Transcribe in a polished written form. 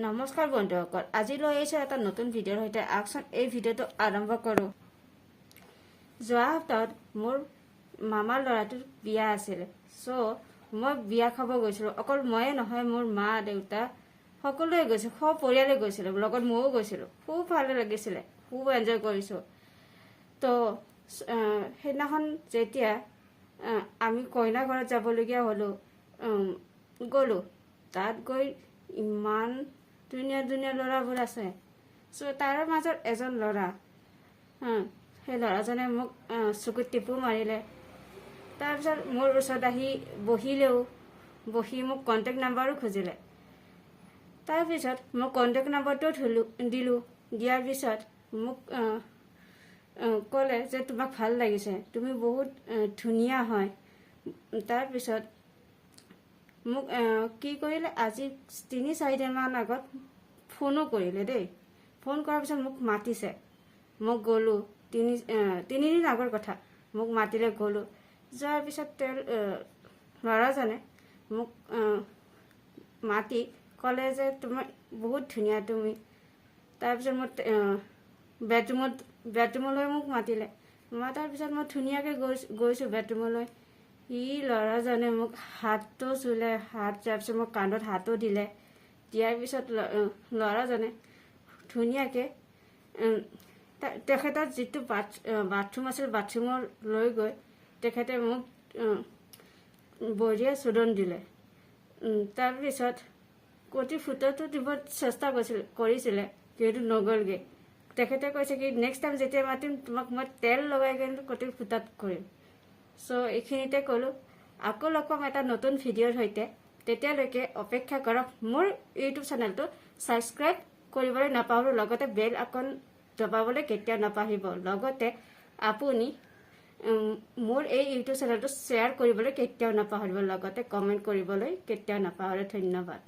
নমস্কাৰ বন্ধুসকল, আজি লৈ আহিছোঁ এটা নতুন ভিডিঅ'ৰ সৈতে। আহকচোন এই ভিডিঅ'টো আৰম্ভ কৰোঁ। যোৱা সপ্তাহত মোৰ মামাৰ ল'ৰাটোৰ বিয়া আছিলে। মই বিয়া খাব গৈছিলোঁ। অকল ময়ে নহয়, মোৰ মা দেউতা সকলোৱে গৈছিল, সপৰিয়ালে গৈছিলোঁ, লগত ময়ো গৈছিলোঁ। খুব ভালে লাগিছিলে, খুব এনজয় কৰিছোঁ। তো সেইদিনাখন যেতিয়া আমি কইনা ঘৰত যাবলগীয়া হ'লোঁ, গ'লোঁ। তাত গৈ ইমান ধুনীয়া ধুনীয়া ল'ৰাবোৰ আছে। তাৰে মাজত এজন ল'ৰা, সেই ল'ৰাজনে মোক চকুত টিপু মাৰিলে। তাৰপিছত মোৰ ওচৰত আহি বহি মোক কণ্টেক্ট নাম্বাৰো খুজিলে। তাৰপিছত মই কণ্টেক্ট নাম্বাৰটো দিলোঁ। দিয়াৰ পিছত মোক ক'লে যে তোমাক ভাল লাগিছে, তুমি বহুত ধুনীয়া হয়। তাৰপিছত মোক কি কৰিলে, আজি 3-4 দিনমান আগত ফোনো কৰিলে দেই। ফোন কৰাৰ পিছত মোক মাতিছে, মই গ'লোঁ। 3 দিন আগৰ কথা, মোক মাতিলে, গ'লোঁ। যোৱাৰ পিছত ল'ৰাজনে মোক মাতি ক'লে যে তোমাৰ বহুত ধুনীয়া তুমি। তাৰপিছত মই বেডৰুমলৈ মোক মাতিলে। মাতাৰ পিছত মই ধুনীয়াকৈ গৈছোঁ বেডৰুমলৈ। ল'ৰাজনে মোক হাতটো চুলে, হাত যোৱাৰ পিছত মোক কান্ধত হাতো দিলে। দিয়াৰ পিছত ল'ৰাজনে ধুনীয়াকৈ তেখেতৰ যিটো বাথৰুম আছিল, বাথৰুমৰ লৈ গৈ তেখেতে মোক বঢ়িয়া চুদন দিলে। তাৰপিছত কটি ফুটাটো দিব চেষ্টা কৰিছিলে, কিন্তু নগ'লগৈ। তেখেতে কৈছে কি নেক্সট টাইম যেতিয়া মাতিম তোমাক মই তেল লগাই কিন্তু কটি ফুটাত কৰিম। এইখিনিতে ক'লোঁ, আকৌ লগ পাম এটা নতুন ভিডিঅ'ৰ সৈতে। তেতিয়ালৈকে অপেক্ষা কৰক। মোৰ ইউটিউব চেনেলটো ছাবস্ক্ৰাইব কৰিবলৈ নাপাহৰিব, লগতে বেল আইকন দবাবলৈ কেতিয়াও নাপাহৰিব। লগতে আপুনি মোৰ এই ইউটিউব চেনেলটো শ্বেয়াৰ কৰিবলৈ কেতিয়াও নাপাহৰিব, লগতে কমেণ্ট কৰিবলৈ কেতিয়াও নাপাহৰে। ধন্যবাদ।